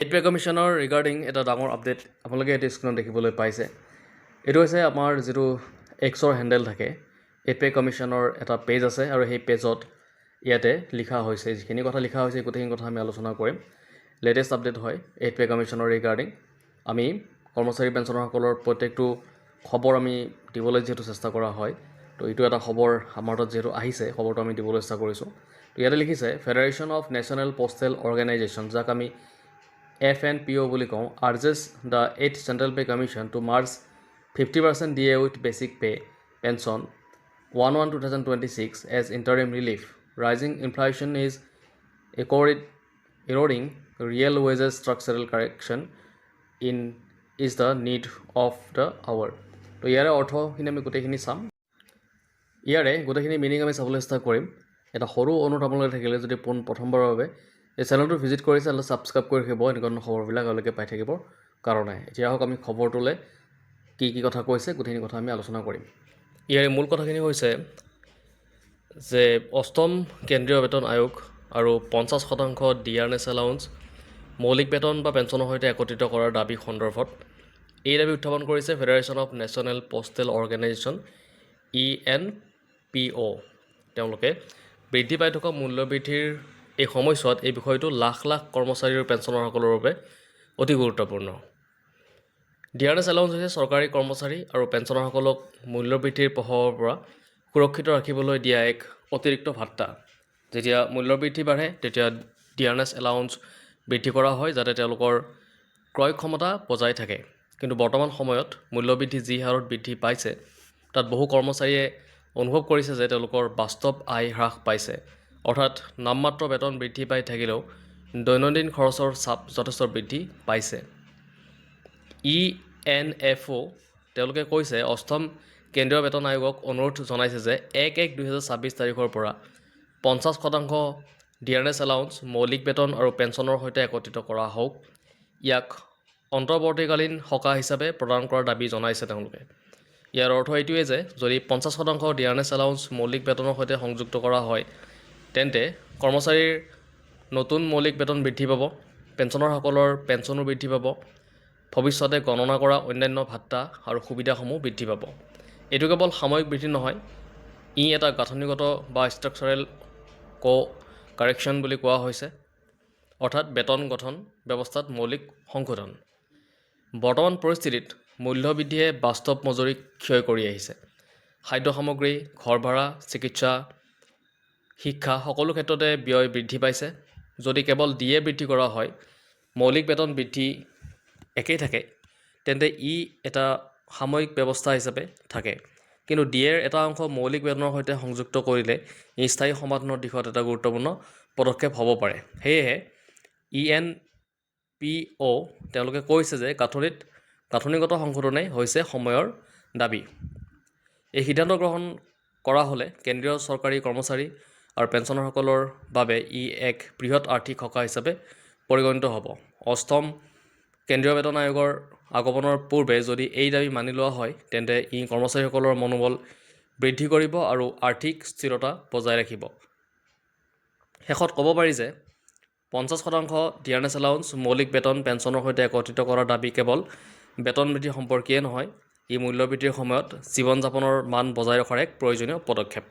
Pay কমিশ্যনৰ regarding এটা ডাঙৰ update আপোনালোকে এইটো স্ক্ৰীনত দেখিবলৈ পাইছে। এইটো হৈছে আমাৰ যিটো এক্সৰ হেণ্ডেল থাকে, পে কমিশ্যনৰ এটা পেজ আছে আৰু সেই পেজত ইয়াতে লিখা হৈছে, যিখিনি কথা লিখা হৈছে গোটেইখিনি কথা আমি আলোচনা কৰিম। লেটেষ্ট আপডেট হয় পে কমিশ্যনৰ ৰিগাৰ্ডিং। আমি কৰ্মচাৰী পেঞ্চনাৰসকলৰ প্ৰত্যেকটো খবৰ আমি দিবলৈ যিহেতু চেষ্টা কৰা হয়, তো এইটো এটা খবৰ আমাৰ তাত যিহেতু আহিছে, খবৰটো আমি দিবলৈ চেষ্টা কৰিছোঁ। তো ইয়াতে লিখিছে federation of national postal organisation, যাক আমি FNPO বুলি কওঁ, urges the 8th Central Pay Commission to merge 50% DA with basic pay pension 1/1/2026 as interim relief. Rising inflation is eroding real wages. Structural correction is the need of the hour. তো ইয়াৰে অৰ্থখিনি আমি গোটেইখিনি চাম। ইয়াৰে গোটেইখিনি meaning আমি চাবলৈ চেষ্টা কৰিম। এটা সৰু অনুৰোধ আপোনালোকে থাকিলে যদি প্ৰথমবাৰৰ বাবে এই চেনেলটো ভিজিট কৰিছে আৰু ছাবস্ক্ৰাইব কৰি ৰাখিব, এনেকুৱা ধৰণৰ খবৰবিলাক আপোনালোকে পাই থাকিবৰ কাৰণে। এতিয়া আহক আমি খবৰটোলৈ কি কি কথা কৈছে গোটেইখিনি কথা আমি আলোচনা কৰিম। ইয়াৰে মূল কথাখিনি হৈছে যে 8ম কেন্দ্ৰীয় বেতন আয়োগ আৰু 50% ডিআৰএছ এলাউন্স মৌলিক বেতন বা পেঞ্চনৰ সৈতে একত্ৰিত কৰাৰ দাবী সন্দৰ্ভত এই দাবী উত্থাপন কৰিছে federation of national postal organisation FNPO। তেওঁলোকে বৃদ্ধি পাই থকা মূল্যবৃদ্ধিৰ এই সময়ছোৱাত এই বিষয়টো লাখ লাখ কৰ্মচাৰী আৰু পেঞ্চনাৰসকলৰ বাবে অতি গুৰুত্বপূৰ্ণ। ডিআৰএছ এলাউন্স হৈছে চৰকাৰী কৰ্মচাৰী আৰু পেঞ্চনাৰসকলক মূল্যবৃদ্ধিৰ প্ৰভাৱৰ পৰা সুৰক্ষিত ৰাখিবলৈ দিয়া এক অতিৰিক্ত ভাত্তা। যেতিয়া মূল্যবৃদ্ধি বাঢ়ে তেতিয়া ডিআৰএছ এলাউন্স বৃদ্ধি কৰা হয় যাতে তেওঁলোকৰ ক্ৰয় ক্ষমতা বজাই থাকে। কিন্তু বৰ্তমান সময়ত মূল্যবৃদ্ধি যি হাৰত বৃদ্ধি পাইছে তাত বহু কৰ্মচাৰীয়ে অনুভৱ কৰিছে যে তেওঁলোকৰ বাস্তৱ আয় হ্ৰাস পাইছে, অৰ্থাৎ নামমাত্ৰ বেতন বৃদ্ধি পাই থাকিলেও দৈনন্দিন খৰচৰ চাপ যথেষ্ট বৃদ্ধি পাইছে। ENFO তেওঁলোকে কৈছে 8ম কেন্দ্ৰীয় বেতন আয়োগক অনুৰোধ জনাইছে যে 1/1/2026 তাৰিখৰ পৰা 50% ডিআৰএছ এলাউন্স মৌলিক বেতন আৰু পেঞ্চনৰ সৈতে একত্ৰিত কৰা হওক। ইয়াক অন্তৰ্বৰ্তীকালীন সকাহ হিচাপে প্ৰদান কৰাৰ দাবী জনাইছে তেওঁলোকে। ইয়াৰ অৰ্থ এইটোৱে যে যদি 50% ডিআৰএছ এলাউন্স মৌলিক বেতনৰ সৈতে সংযুক্ত কৰা হয় তেন্তে কৰ্মচাৰীৰ নতুন মৌলিক বেতন বৃদ্ধি পাব, পেঞ্চনাৰসকলৰ পেঞ্চনো বৃদ্ধি পাব, ভৱিষ্যতে গণনা কৰা অন্যান্য ভাত্তা আৰু সুবিধাসমূহ বৃদ্ধি পাব। এইটো কেৱল সাময়িক বৃদ্ধি নহয়, ই এটা গাঁথনিগত বা ষ্ট্ৰাকচাৰেল কাৰেকশ্যন বুলি কোৱা হৈছে, অৰ্থাৎ বেতন গঠন ব্যৱস্থাত মৌলিক সংশোধন। বৰ্তমান পৰিস্থিতিত মূল্যবৃদ্ধিয়ে বাস্তৱ মজুৰি ক্ষয় কৰি আহিছে। খাদ্য সামগ্ৰী, ঘৰ ভাড়া, চিকিৎসা, শিক্ষা সকলো ক্ষেত্ৰতে ব্যয় বৃদ্ধি পাইছে। যদি কেৱল ডিএ বৃদ্ধি কৰা হয়, মৌলিক বেতন বৃদ্ধি একেই থাকে, তেন্তে ই এটা সাময়িক ব্যৱস্থা হিচাপে থাকে। কিন্তু ডিএৰ এটা অংশ মৌলিক বেতনৰ সৈতে সংযুক্ত কৰিলে ই স্থায়ী সমাধানৰ দিশত এটা গুৰুত্বপূৰ্ণ পদক্ষেপ হ'ব পাৰে। সেয়েহে ENPO তেওঁলোকে কৈছে যে গাঁথনিগত সংশোধনেই হৈছে সময়ৰ দাবী। এই সিদ্ধান্ত গ্ৰহণ কৰা হ'লে কেন্দ্ৰীয় চৰকাৰী কৰ্মচাৰী আৰু পেঞ্চনাৰসকলৰ বাবে ই এক বৃহৎ আৰ্থিক সকাহ হিচাপে পৰিগণিত হ'ব। 8ম কেন্দ্ৰীয় বেতন আয়োগৰ আগমনৰ পূৰ্বে যদি এই দাবী মানি লোৱা হয় তেন্তে ই কৰ্মচাৰীসকলৰ মনোবল বৃদ্ধি কৰিব আৰু আৰ্থিক স্থিৰতা বজাই ৰাখিব। শেষত ক'ব পাৰি যে 50% ডিআৰএছ এলাউন্স মৌলিক বেতন পেঞ্চনৰ সৈতে একত্ৰিত কৰাৰ দাবী কেৱল বেতন বৃদ্ধি সম্পৰ্কীয় নহয়, ই মূল্যবৃদ্ধিৰ সময়ত জীৱন যাপনৰ মান বজাই ৰখাৰ এক প্ৰয়োজনীয় পদক্ষেপ।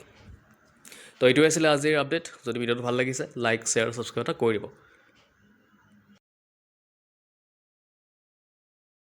তো এইটোৱে আছিলে আজিৰ আপডেট। যদি ভিডিঅ'টো ভাল লাগিছে লাইক, শ্বেয়াৰ, ছাবস্ক্ৰাইব এটা কৰি দিব।